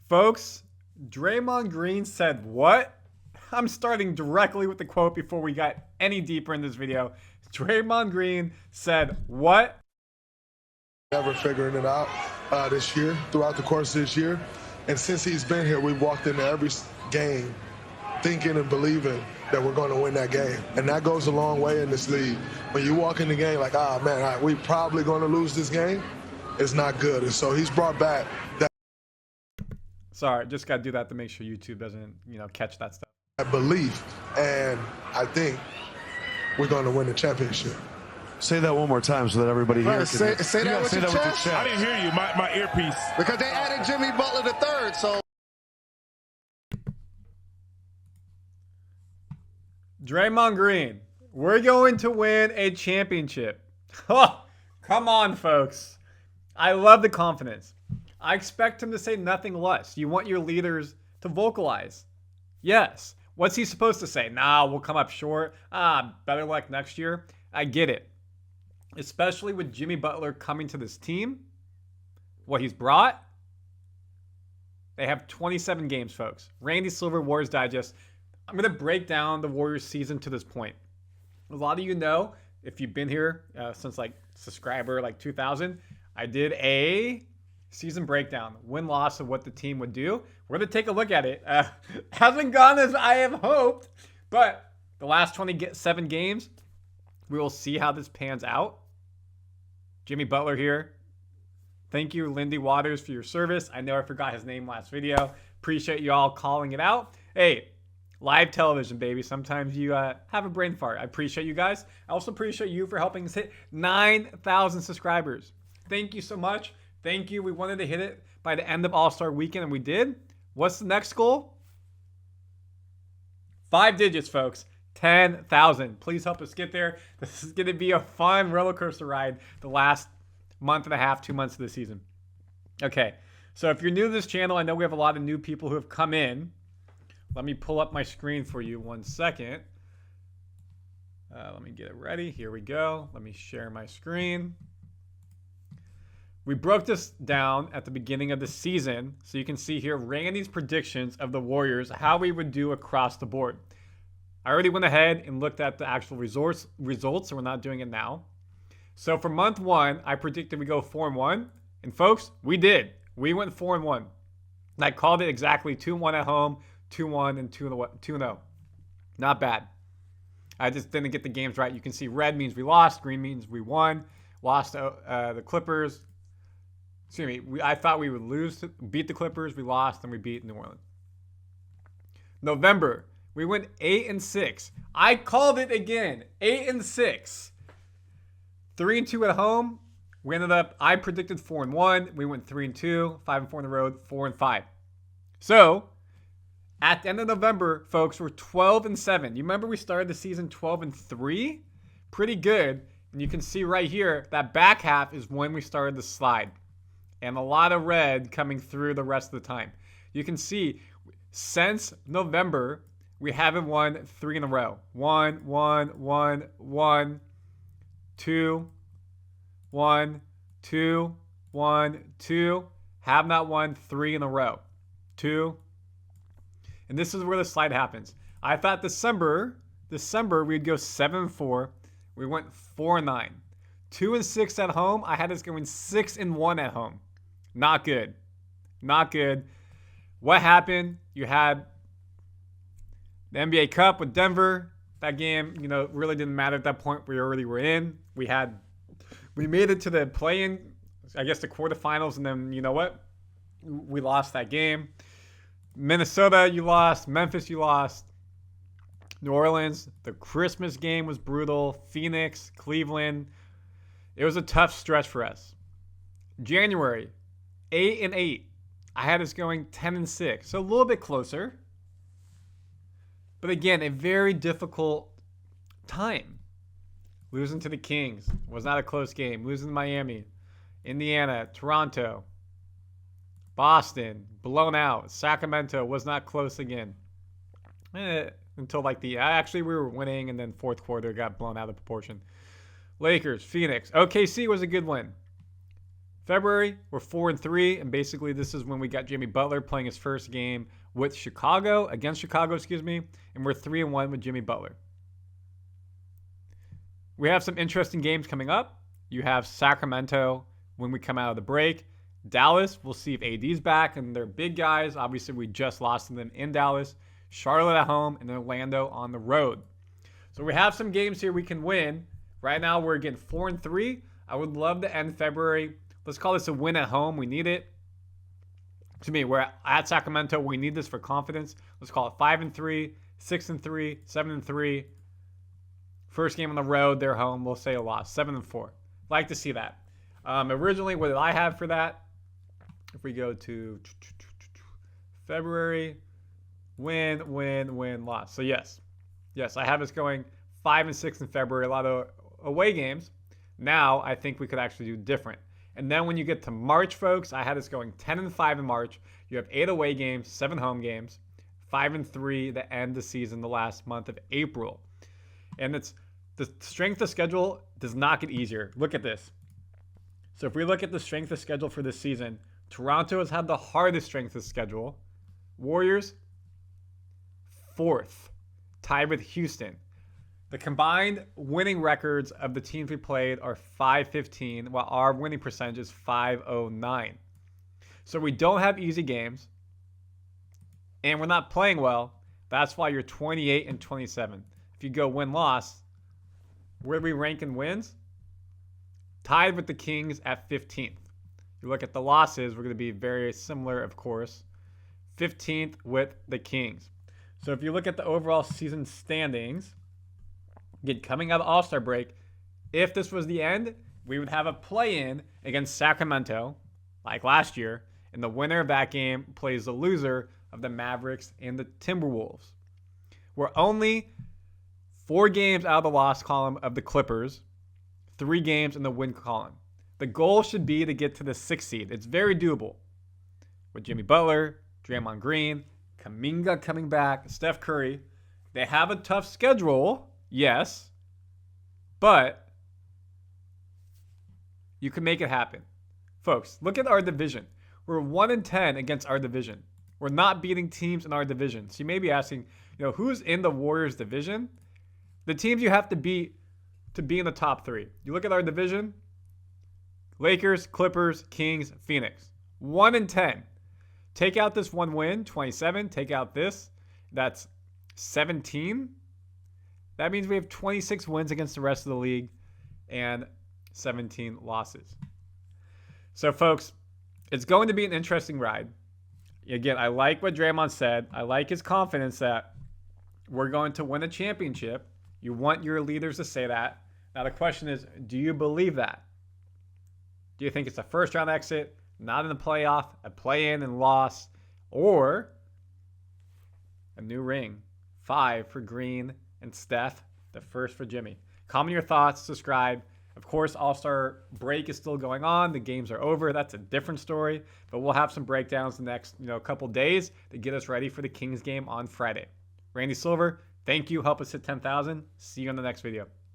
Folks, Draymond Green said what? I'm starting directly with the quote before we got any deeper in this video. Draymond Green said what? Never figuring it out this year, throughout the course of this year. And since he's been here, we've walked into every game thinking and believing that we're going to win that game. And that goes a long way in this league. When you walk in the game like, we probably going to lose this game, it's not good. And so he's brought back that. Sorry, just got to do that to make sure YouTube doesn't, catch that stuff. That belief, and I think we're going to win the championship. Say that one more time so that everybody here can say that with your chest. I didn't hear you, my earpiece. Because they added Jimmy Butler the third, so. Draymond Green, we're going to win a championship. Oh, come on, folks. I love the confidence. I expect him to say nothing less. You want your leaders to vocalize. Yes. What's he supposed to say? Nah, we'll come up short. Better luck next year. I get it. Especially with Jimmy Butler coming to this team. What he's brought. They have 27 games, folks. Randy Silver, Warriors Digest. I'm going to break down the Warriors season to this point. A lot of you know, if you've been here since subscriber 2000, I did a season breakdown, win-loss of what the team would do. We're going to take a look at it. Hasn't gone as I have hoped, but the last 27 games, we will see how this pans out. Jimmy Butler here. Thank you, Lindy Waters, for your service. I know I forgot his name last video. Appreciate you all calling it out. Hey, live television, baby. Sometimes you have a brain fart. I appreciate you guys. I also appreciate you for helping us hit 9,000 subscribers. Thank you so much. Thank you. We wanted to hit it by the end of All-Star Weekend, and we did. What's the next goal? 5 digits, folks. 10,000. Please help us get there. This is going to be a fun roller coaster ride the last month and a half, 2 months of the season. Okay, so if you're new to this channel, I know we have a lot of new people who have come in. Let me pull up my screen for you 1 second. Let me get it ready. Here we go. Let me share my screen. We broke this down at the beginning of the season, so you can see here Randy's predictions of the Warriors, how we would do across the board. I already went ahead and looked at the actual results, so we're not doing it now. So for month 1, I predicted we go 4-1, and folks, we did. We went 4-1. I called it exactly 2-1 at home, 2-1, and 2-0. Not bad. I just didn't get the games right. You can see red means we lost, green means we won. Lost the Clippers. Excuse me, I thought we would beat the Clippers. We lost, and we beat New Orleans. November, we went 8-6. I called it again, 8-6. 3-2 at home. We ended up, I predicted 4-1. We went 3-2, 5-4 on the road, 4-5. So, at the end of November, folks, we're 12-7. You remember we started the season 12-3? Pretty good. And you can see right here, that back half is when we started the slide. And a lot of red coming through the rest of the time. You can see, since November, we haven't won 3 in a row. 1, 1, 1, 1, 2, 1, 2, 1, 2. Have not won 3 in a row. 2. And this is where the slide happens. I thought December we'd go 7-4. We went 4-9. 2-6 at home. I had us going 6-1 at home. Not good. Not good. What happened? You had the NBA Cup with Denver. That game, really didn't matter at that point. We already were in. We made it to the play-in, I guess the quarterfinals, and then you know what? We lost that game. Minnesota, you lost. Memphis, you lost. New Orleans, the Christmas game was brutal. Phoenix, Cleveland. It was a tough stretch for us. January, 8-8. I had us going 10-6, so a little bit closer. But again, a very difficult time. Losing to the Kings was not a close game. Losing to Miami, Indiana, Toronto, Boston, blown out. Sacramento was not close again. Until actually we were winning, and then fourth quarter got blown out of proportion. Lakers, Phoenix. OKC was a good win. February, we're 4-3, and basically this is when we got Jimmy Butler playing his first game against Chicago, and we're 3-1 with Jimmy Butler. We have some interesting games coming up. You have Sacramento when we come out of the break. Dallas, we'll see if AD's back, and they're big guys. Obviously, we just lost to them in Dallas. Charlotte at home, and then Orlando on the road. So we have some games here we can win. Right now, we're again 4-3. I would love to end February. Let's call this a win at home. We need it. To me, we're at Sacramento. We need this for confidence. Let's call it 5-3, 6-3, 7-3. First game on the road, they're home. We'll say a loss, 7-4. Like to see that. Originally, what did I have for that? If we go to February, win, loss. So yes, I have us going 5-6 in February. A lot of away games. Now I think we could actually do different. And then when you get to March, folks, I had us going 10-5 in March. You have 8 away games, 7 home games, 5-3 to end the season, the last month of April. And it's the strength of schedule does not get easier. Look at this. So if we look at the strength of schedule for this season, Toronto has had the hardest strength of schedule. Warriors, 4th, tied with Houston. The combined winning records of the teams we played are .515, while our winning percentage is .509. So we don't have easy games, and we're not playing well. That's why you're 28-27. If you go win-loss, where do we rank in wins? Tied with the Kings at 15th. You look at the losses, we're going to be very similar, of course. 15th with the Kings. So if you look at the overall season standings, again, coming out of the All-Star break, if this was the end, we would have a play-in against Sacramento, like last year, and the winner of that game plays the loser of the Mavericks and the Timberwolves. We're only 4 games out of the loss column of the Clippers, 3 games in the win column. The goal should be to get to the 6th seed. It's very doable. With Jimmy Butler, Draymond Green, Kuminga coming back, Steph Curry. They have a tough schedule, yes, but you can make it happen. Folks, look at our division. We're 1-10 against our division. We're not beating teams in our division. So you may be asking, who's in the Warriors division? The teams you have to beat to be in the top 3. You look at our division, Lakers, Clippers, Kings, Phoenix. 1-10. Take out this 1 win, 27. Take out this, that's 17. That means we have 26 wins against the rest of the league and 17 losses. So, folks, it's going to be an interesting ride. Again, I like what Draymond said. I like his confidence that we're going to win a championship. You want your leaders to say that. Now, the question is, do you believe that? Do you think it's a first-round exit, not in the playoff, a play-in and loss, or a new ring? 5 for Green and Steph, the first for Jimmy. Comment your thoughts, subscribe. Of course, All-Star break is still going on. The games are over. That's a different story. But we'll have some breakdowns the next couple days to get us ready for the Kings game on Friday. Randy Silver, thank you. Help us hit 10,000. See you in the next video.